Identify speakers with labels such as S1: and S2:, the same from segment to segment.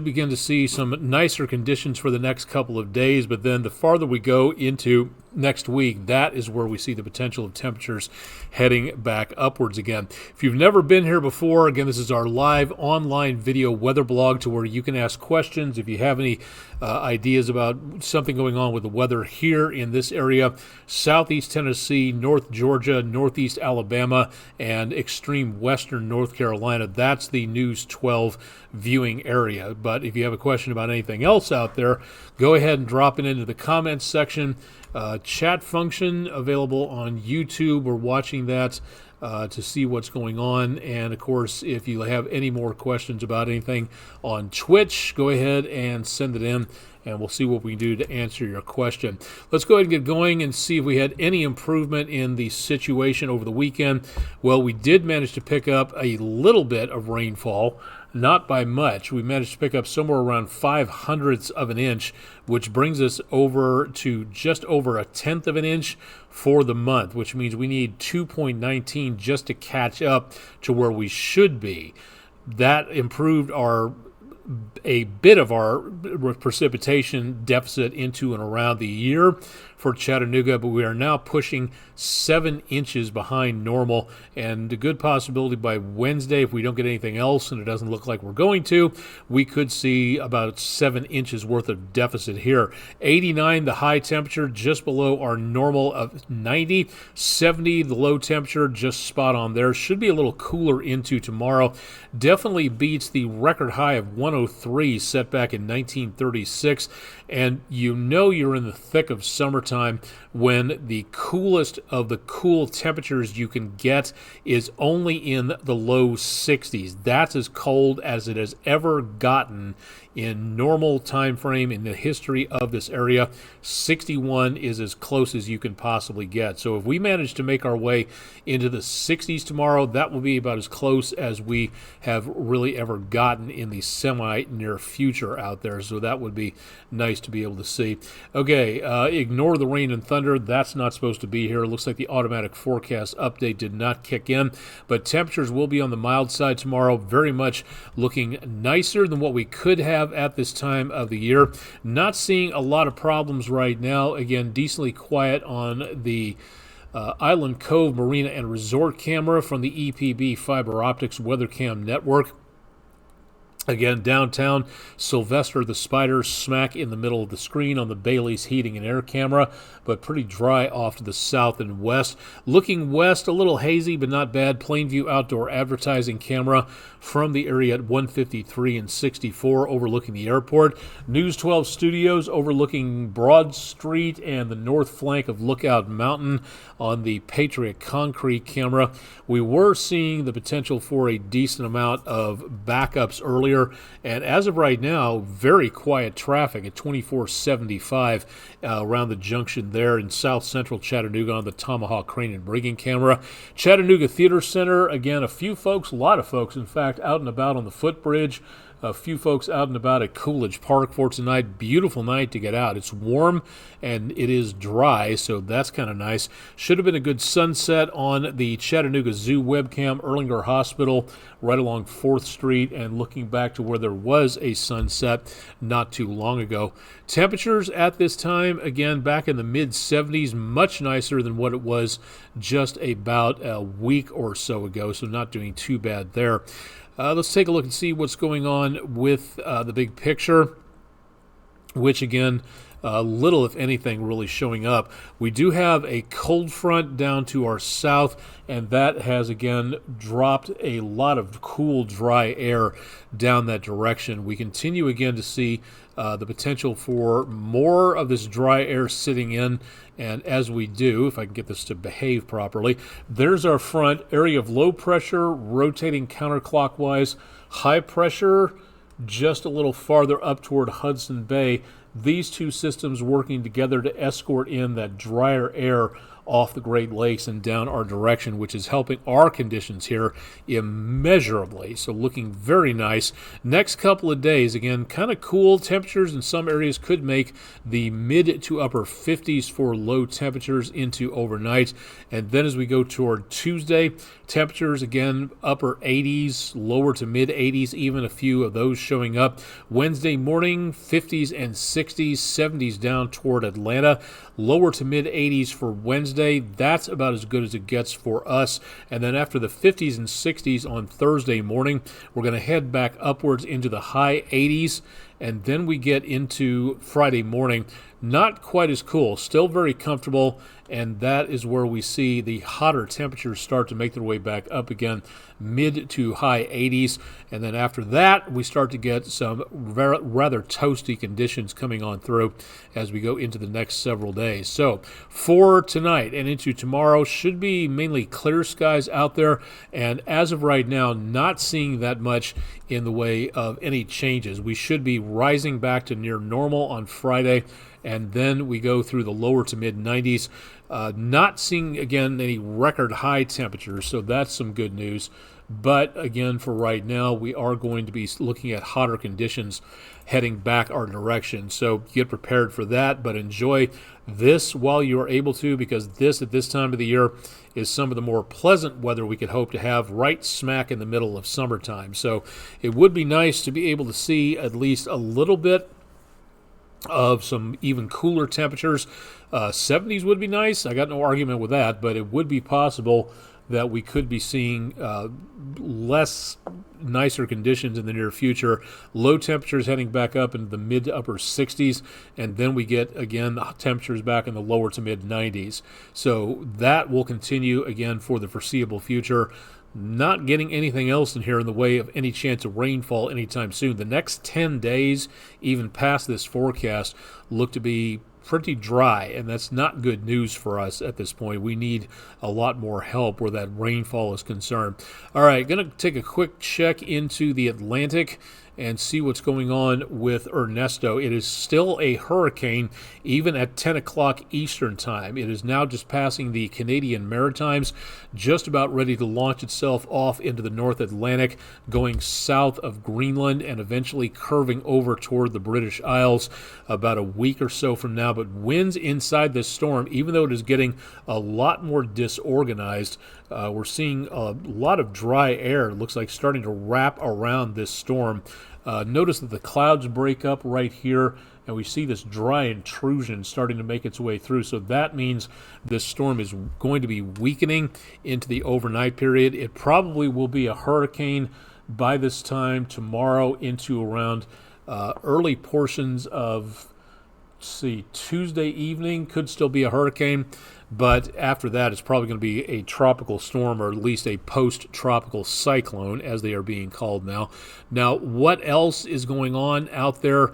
S1: begin to see some nicer conditions for the next couple of days, but then the farther we go into next week, that is where we see the potential of temperatures heading back upwards again. If you've never been here before, again, this is our live online video weather blog to where you can ask questions if you have any ideas about something going on with the weather here in this area: southeast Tennessee, north Georgia, northeast Alabama, and extreme western North Carolina. That's the News 12 viewing area. But if you have a question about anything else out there, go ahead and drop it into the comments section. Chat function available on YouTube. We're watching that to see what's going on. And of course, if you have any more questions about anything on Twitch, go ahead and send it in, and we'll see what we can do to answer your question. Let's go ahead and get going and see if we had any improvement in the situation over the weekend. Well, we did manage to pick up a little bit of rainfall. Not by much. We managed to pick up somewhere around 0.05 of an inch, which brings us over to just over 1/10 of an inch for the month, which means we need 2.19 just to catch up to where we should be. That improved a bit of our precipitation deficit into and around the year for Chattanooga, but we are now pushing 7 inches behind normal, and a good possibility by Wednesday, if we don't get anything else, and it doesn't look like we're going to, we could see about 7 inches worth of deficit here. 89 the high temperature, just below our normal of 90. 70 the low temperature, just spot on there. Should be a little cooler into tomorrow. Definitely beats the record high of 103 set back in 1936, and you know you're in the thick of summertime when the coolest of the cool temperatures you can get is only in the low 60s. That's as cold as it has ever gotten in normal time frame in the history of this area. 61 is as close as you can possibly get. So if we manage to make our way into the 60s tomorrow, that will be about as close as we have really ever gotten in the semi-near future out there. So that would be nice to be able to see. Okay, ignore the rain and thunder. That's not supposed to be here. It looks like the automatic forecast update did not kick in, but temperatures will be on the mild side tomorrow, very much looking nicer than what we could have at this time of the year. Not seeing a lot of problems right now. Again, decently quiet on the Island Cove Marina and Resort camera from the EPB Fiber Optics WeatherCam network. Again, downtown, Sylvester the Spider smack in the middle of the screen on the Bailey's Heating and Air camera, but pretty dry off to the south and west. Looking west, a little hazy, but not bad. Plainview Outdoor Advertising camera from the area at 153 and 64 overlooking the airport. News 12 Studios overlooking Broad Street and the north flank of Lookout Mountain on the Patriot Concrete camera. We were seeing the potential for a decent amount of backups earlier, and as of right now, very quiet traffic at 2475 around the junction there in south central Chattanooga on the Tomahawk Crane and Rigging camera. Chattanooga Theater Center, again, a few folks, a lot of folks, in fact, out and about on the footbridge. A few folks out and about at Coolidge Park for tonight. Beautiful night to get out. It's warm and it is dry, so that's kind of nice. Should have been a good sunset on the Chattanooga Zoo webcam, Erlanger Hospital, right along 4th Street, and looking back to where there was a sunset not too long ago. Temperatures at this time, again, back in the mid-70s, much nicer than what it was just about a week or so ago, so not doing too bad there. Let's take a look and see what's going on with the big picture, which again, little, if anything, really showing up. We do have a cold front down to our south, and that has again dropped a lot of cool, dry air down that direction. We continue again to see the potential for more of this dry air sitting in, and as we do, if I can get this to behave properly, there's our front area of low pressure rotating counterclockwise, high pressure just a little farther up toward Hudson Bay. These two systems working together to escort in that drier air off the Great Lakes and down our direction, which is helping our conditions here immeasurably. So looking very nice. Next couple of days, again, kind of cool. Temperatures in some areas could make the mid to upper 50s for low temperatures into overnight. And then as we go toward Tuesday, temperatures again upper 80s, lower to mid 80s, even a few of those showing up. Wednesday morning, 50s and 60s, 70s down toward Atlanta, lower to mid 80s for Wednesday. That's about as good as it gets for us. And then after the 50s and 60s on Thursday morning, we're going to head back upwards into the high 80s. And then we get into Friday morning, not quite as cool, still very comfortable, and that is where we see the hotter temperatures start to make their way back up again, mid to high 80s. And then after that, we start to get some rather toasty conditions coming on through as we go into the next several days. So for tonight and into tomorrow, should be mainly clear skies out there, and as of right now, not seeing that much in the way of any changes. We should be rising back to near normal on Friday, and then we go through the lower to mid 90s. Not seeing, again, any record high temperatures, so that's some good news. But again, for right now, we are going to be looking at hotter conditions heading back our direction. So get prepared for that, but enjoy this while you are able to, because this at this time of the year is some of the more pleasant weather we could hope to have right smack in the middle of summertime. So it would be nice to be able to see at least a little bit of some even cooler temperatures. 70s would be nice. I got no argument with that, but it would be possible that we could be seeing less nicer conditions in the near future. Low temperatures heading back up into the mid to upper 60s, and then we get, again, temperatures back in the lower to mid 90s. So that will continue, again, for the foreseeable future. Not getting anything else in here in the way of any chance of rainfall anytime soon. The next 10 days, even past this forecast, look to be pretty dry, and that's not good news for us at this point. We need a lot more help where that rainfall is concerned. All right, going to take a quick check into the Atlantic and see what's going on with Ernesto. It is still a hurricane, even at 10 o'clock Eastern time. It is now just passing the Canadian Maritimes, just about ready to launch itself off into the North Atlantic, going south of Greenland and eventually curving over toward the British Isles about a week or so from now. But winds inside this storm, even though it is getting a lot more disorganized, we're seeing a lot of dry air. It looks like starting to wrap around this storm. Notice that the clouds break up right here, and we see this dry intrusion starting to make its way through. So that means this storm is going to be weakening into the overnight period. It probably will be a hurricane by this time tomorrow into around early portions of, Tuesday evening. Could still be a hurricane. But after that, it's probably going to be a tropical storm, or at least a post-tropical cyclone, as they are being called now. Now, what else is going on out there?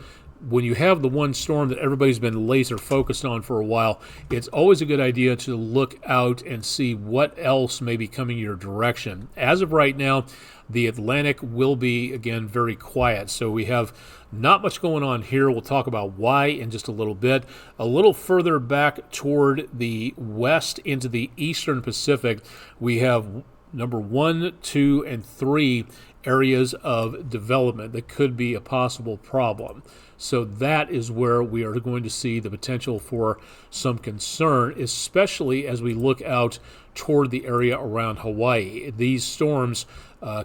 S1: When you have the one storm that everybody's been laser focused on for a while, it's always a good idea to look out and see what else may be coming your direction. As of right now, the Atlantic will be, again, very quiet. So we have not much going on here. We'll talk about why in just a little bit. A little further back toward the west into the eastern Pacific, we have number 1, 2, and 3 areas of development that could be a possible problem. So that is where we are going to see the potential for some concern, especially as we look out toward the area around Hawaii. These storms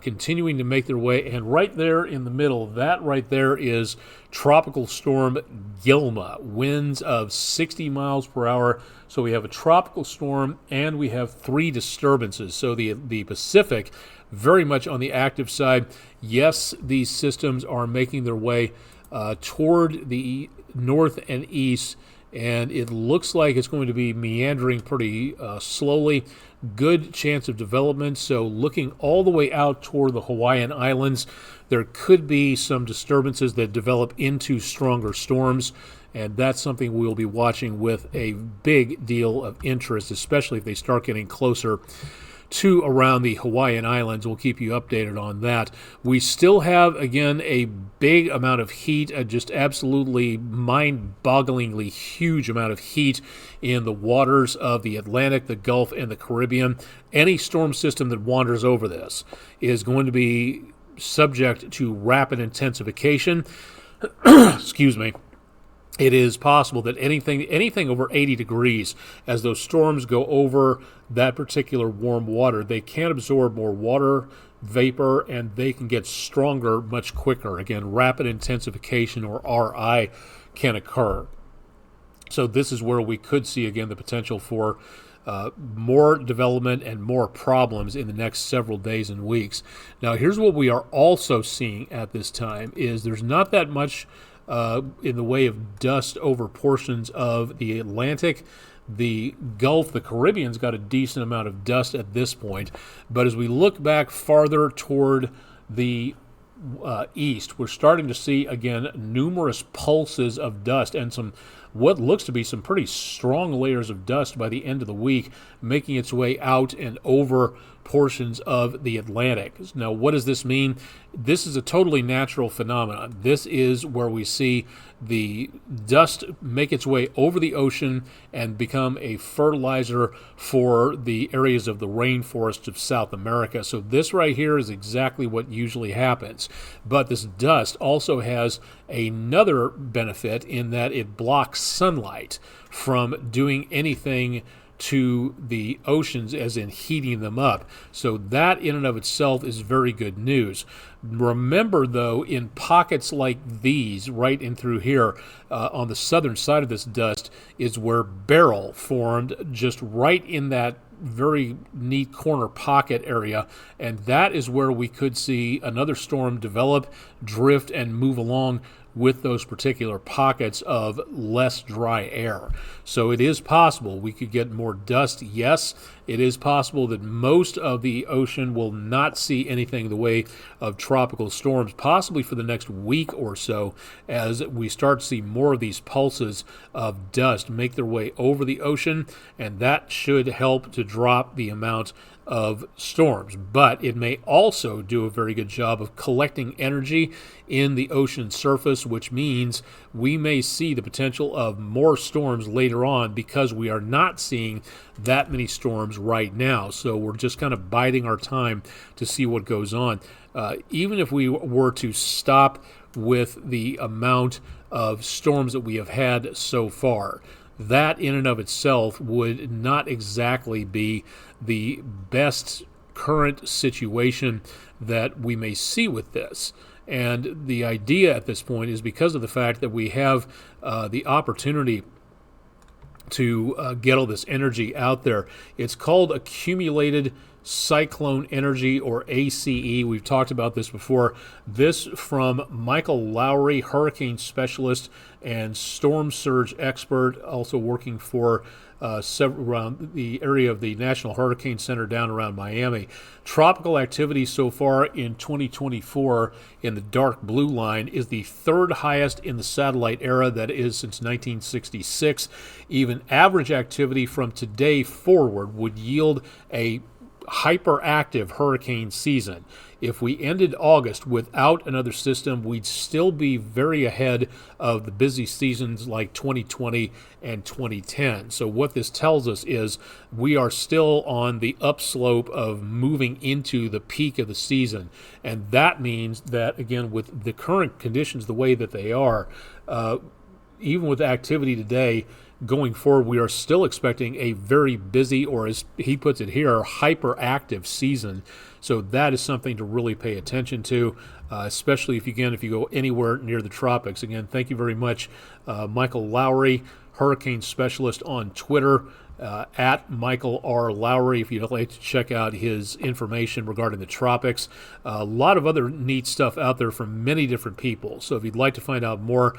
S1: continuing to make their way, and right there in the middle, that right there is Tropical Storm Gilma, winds of 60 miles per hour. So we have a tropical storm and we have 3 disturbances. So the Pacific, very much on the active side. Yes, these systems are making their way toward the north and east, and it looks like it's going to be meandering pretty slowly. Good chance of development. So looking all the way out toward the Hawaiian Islands, there could be some disturbances that develop into stronger storms, and that's something we'll be watching with a big deal of interest, especially if they start getting closer to around the Hawaiian Islands. We'll keep you updated on that. We still have, again, a big amount of heat, a just absolutely mind-bogglingly huge amount of heat in the waters of the Atlantic, the Gulf, and the Caribbean. Any storm system that wanders over this is going to be subject to rapid intensification. Excuse me. It is possible that anything over 80 degrees, as those storms go over that particular warm water, they can absorb more water vapor and they can get stronger much quicker. Again, rapid intensification, or RI, can occur. So this is where we could see, again, the potential for more development and more problems in the next several days and weeks. Now, here's what we are also seeing at this time is there's not that much in the way of dust over portions of the Atlantic. The Gulf, the Caribbean's got a decent amount of dust at this point. But as we look back farther toward the east, we're starting to see, again, numerous pulses of dust and some what looks to be some pretty strong layers of dust by the end of the week, making its way out and over portions of the Atlantic. Now, what does this mean? This is a totally natural phenomenon. This is where we see the dust make its way over the ocean and become a fertilizer for the areas of the rainforests of South America. So this right here is exactly what usually happens. But this dust also has another benefit in that it blocks sunlight from doing anything to the oceans, as in heating them up. So that in and of itself is very good news. Remember, though, in pockets like these, right in through here, on the southern side of this dust, is where Beryl formed, just right in that very neat corner pocket area, and that is where we could see another storm develop, drift, and move along with those particular pockets of less dry air. So it is possible we could get more dust, yes. It is possible that most of the ocean will not see anything in the way of tropical storms, possibly for the next week or so, as we start to see more of these pulses of dust make their way over the ocean, and that should help to drop the amount of storms. But it may also do a very good job of collecting energy in the ocean surface, which means we may see the potential of more storms later on, because we are not seeing that many storms right now. So we're just kind of biding our time to see what goes on. Even if we were to stop with the amount of storms that we have had so far, that in and of itself would not exactly be the best current situation that we may see with this. And the idea at this point is, because of the fact that we have the opportunity to get all this energy out there, it's called accumulated cyclone energy, or ACE. We've talked about this before. This from Michael Lowry, hurricane specialist and storm surge expert, also working for several around the area of the National Hurricane Center down around Miami. Tropical activity so far in 2024 in the dark blue line is the third highest in the satellite era, that is since 1966. Even average activity from today forward would yield a hyperactive hurricane season. If we ended August without another system, we'd still be very ahead of the busy seasons like 2020 and 2010. So what this tells us is we are still on the upslope of moving into the peak of the season. And that means that, again, with the current conditions the way that they are, even with activity today, going forward, we are still expecting a very busy, or as he puts it here, hyperactive season. So that is something to really pay attention to, especially if you go anywhere near the tropics. Again, thank you very much, Michael Lowry, hurricane specialist on Twitter, at Michael R. Lowry, if you'd like to check out his information regarding the tropics. A lot of other neat stuff out there from many different people. So if you'd like to find out more,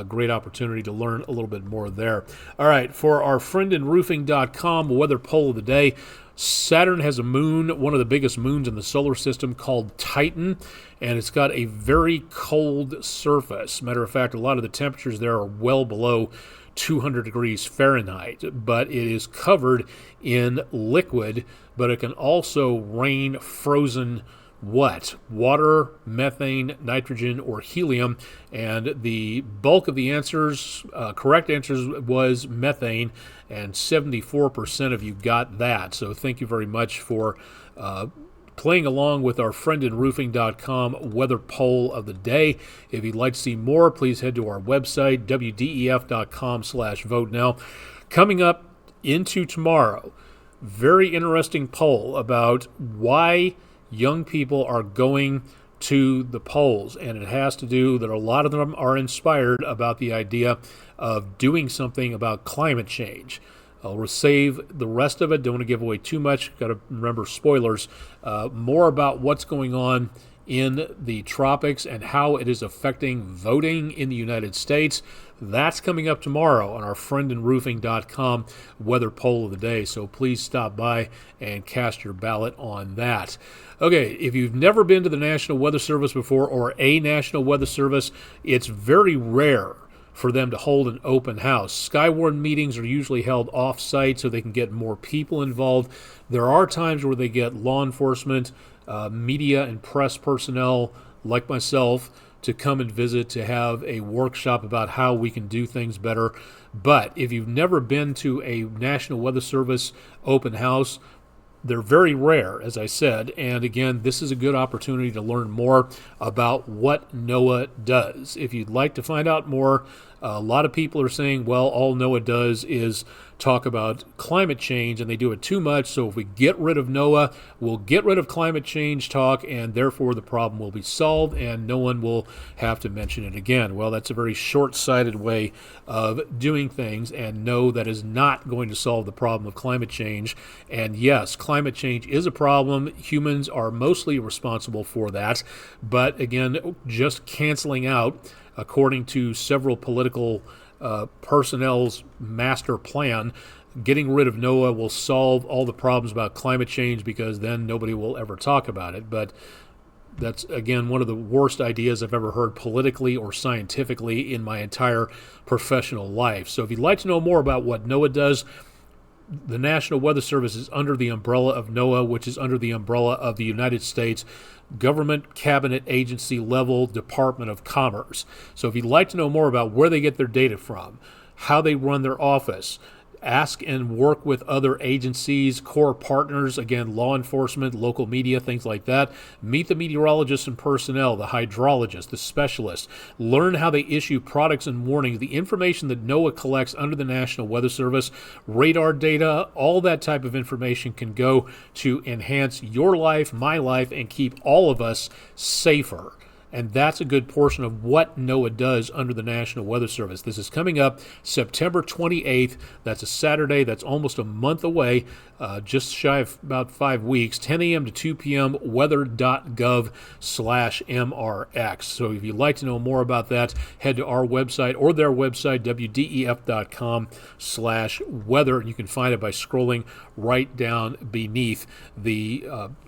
S1: great opportunity to learn a little bit more there. All right, for our friendinroofing.com weather poll of the day, Saturn has a moon, one of the biggest moons in the solar system, called Titan, and it's got a very cold surface. Matter of fact, a lot of the temperatures there are well below 200 degrees Fahrenheit, but it is covered in liquid, but it can also rain frozen what? Water, methane, nitrogen, or helium. And the bulk of the answers, correct answers, was methane, and 74% of you got that. So thank you very much for playing along with our friendinroofing.com weather poll of the day. If you'd like to see more, please head to our website, wdef.com/vote now. Coming up into tomorrow, very interesting poll about why young people are going to the polls, and it has to do that a lot of them are inspired about the idea of doing something about climate change. I'll save the rest of it. Don't want to give away too much. Got to remember spoilers. More about what's going on in the tropics and how it is affecting voting in the United States. That's coming up tomorrow on our friendinroofing.com weather poll of the day. So please stop by and cast your ballot on that. Okay, if you've never been to the National Weather Service before, or a National Weather Service, it's very rare for them to hold an open house. Skywarn meetings are usually held off-site so they can get more people involved. There are times where they get law enforcement, media and press personnel like myself to come and visit to have a workshop about how we can do things better. But if you've never been to a National Weather Service open house, they're very rare, as I said, and again, this is a good opportunity to learn more about what NOAA does. If you'd like to find out more, a lot of people are saying, well, all NOAA does is talk about climate change, and they do it too much, so if we get rid of NOAA, we'll get rid of climate change talk, and therefore the problem will be solved, and no one will have to mention it again. Well, that's a very short-sighted way of doing things, and no, that is not going to solve the problem of climate change. And yes, climate change is a problem. Humans are mostly responsible for that, but again, just canceling out, according to several political personnel's master plan, getting rid of NOAA will solve all the problems about climate change, because then nobody will ever talk about it. But that's, again, one of the worst ideas I've ever heard politically or scientifically in my entire professional life. So if you'd like to know more about what NOAA does, the National Weather Service is under the umbrella of NOAA, which is under the umbrella of the United States Government Cabinet Agency level Department of Commerce. So if you'd like to know more about where they get their data from, how they run their office, ask and work with other agencies, core partners, again, law enforcement, local media, things like that. Meet the meteorologists and personnel, the hydrologists, the specialists. Learn how they issue products and warnings, the information that NOAA collects under the National Weather Service, radar data, all that type of information can go to enhance your life, my life, and keep all of us safer. And that's a good portion of what NOAA does under the National Weather Service. This is coming up September 28th. That's a Saturday. That's almost a month away, just shy of about 5 weeks, 10 a.m. to 2 p.m., weather.gov/MRX. So if you'd like to know more about that, head to our website or their website, wdef.com/weather, and you can find it by scrolling right down beneath the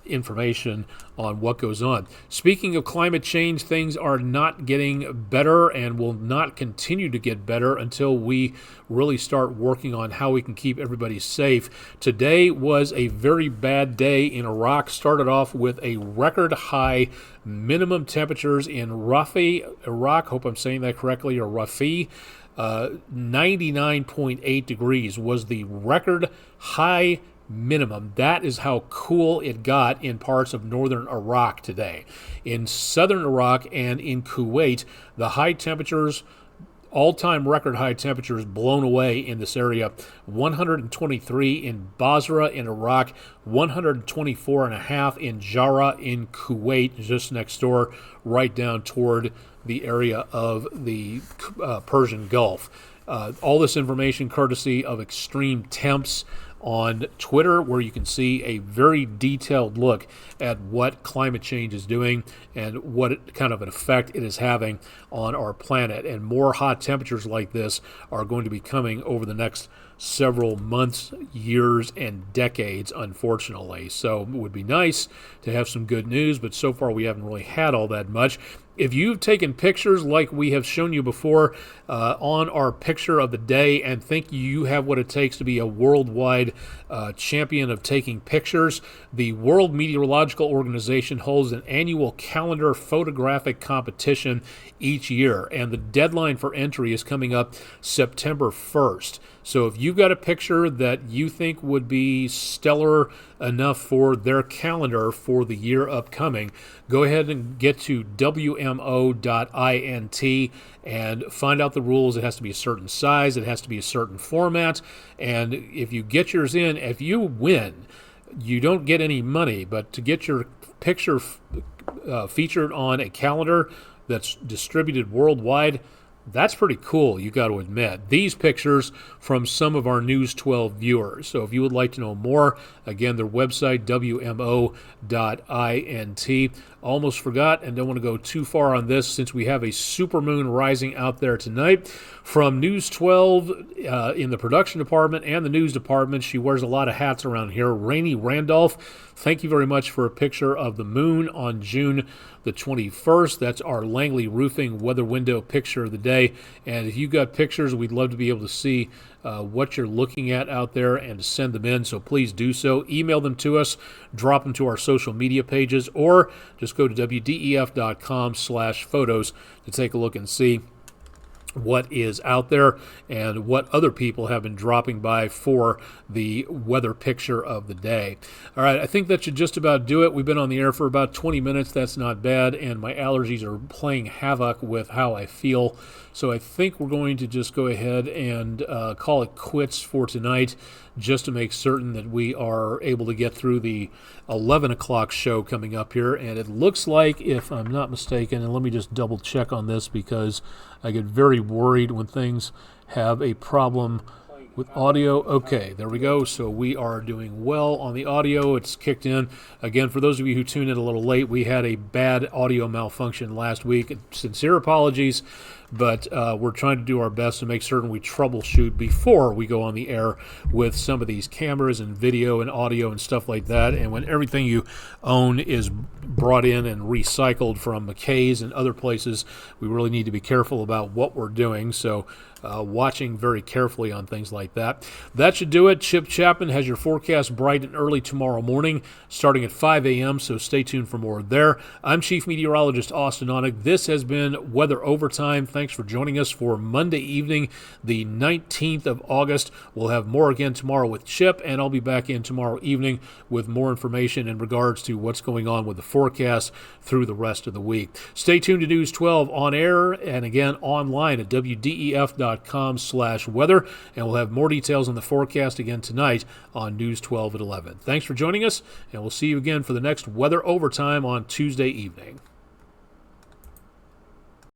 S1: information on what goes on. Speaking of climate change, things are not getting better and will not continue to get better until we really start working on how we can keep everybody safe. Today was a very bad day in Iraq. Started off with a record high minimum temperatures in Rafi, Iraq. Hope I'm saying that correctly, or Rafi. 99.8 degrees was the record high minimum. That is how cool it got in parts of northern Iraq today. In southern Iraq and in Kuwait, the high temperatures, all-time record high temperatures blown away in this area. 123 in Basra in Iraq, 124.5 in Jarrah in Kuwait, just next door, right down toward the area of the Persian Gulf. All this information courtesy of Extreme Temps on Twitter, where you can see a very detailed look at what climate change is doing and what kind of an effect it is having on our planet. And more hot temperatures like this are going to be coming over the next several months, years, and decades, unfortunately. So it would be nice to have some good news, but so far we haven't really had all that much. If you've taken pictures like we have shown you before on our picture of the day and think you have what it takes to be a worldwide champion of taking pictures, the World Meteorological Organization holds an annual calendar photographic competition each year, and the deadline for entry is coming up September 1st. So if you've got a picture that you think would be stellar enough for their calendar for the year upcoming, go ahead and get to WMO.int and find out the rules. It has to be a certain size. It has to be a certain format. And if you get yours in, if you win, you don't get any money, but to get your picture featured on a calendar that's distributed worldwide, that's pretty cool, you got to admit. These pictures from some of our News 12 viewers. So if you would like to know more, again, their website, WMO.int. Almost forgot and don't want to go too far on this since we have a supermoon rising out there tonight. From News 12 in the production department and the news department, she wears a lot of hats around here. Rainey Randolph, thank you very much for a picture of the moon on June the 21st. That's our Langley Roofing weather window picture of the day. And if you've got pictures, we'd love to be able to see what you're looking at out there and to send them in, so please do so. Email them to us, drop them to our social media pages, or just go to wdef.com/photos to take a look and see what is out there and what other people have been dropping by for the weather picture of the day. All right, I think that should just about do it. We've been on the air for about 20 minutes. That's not bad, and my allergies are playing havoc with how I feel. So I think we're going to just go ahead and call it quits for tonight, just to make certain that we are able to get through the 11 o'clock show coming up here. And it looks like, if I'm not mistaken, and let me just double check on this because I get very worried when things have a problem with audio. Okay, there we go. So we are doing well on the audio. It's kicked in. Again, for those of you who tuned in a little late, we had a bad audio malfunction last week. Sincere apologies, but we're trying to do our best to make certain we troubleshoot before we go on the air with some of these cameras and video and audio and stuff like that. And when everything you own is brought in and recycled from McKay's and other places, we really need to be careful about what we're doing. So watching very carefully on things like that. That should do it. Chip Chapman has your forecast bright and early tomorrow morning, starting at 5 a.m., so stay tuned for more there. I'm Chief Meteorologist Austin Onig. This has been Weather Overtime. Thanks for joining us for Monday evening, the 19th of August. We'll have more again tomorrow with Chip, and I'll be back in tomorrow evening with more information in regards to what's going on with the forecast through the rest of the week. Stay tuned to News 12 on air and again online at wdef.com/weather, and we'll have more details on the forecast again tonight on News 12 at 11. Thanks for joining us, and we'll see you again for the next Weather Overtime on Tuesday evening.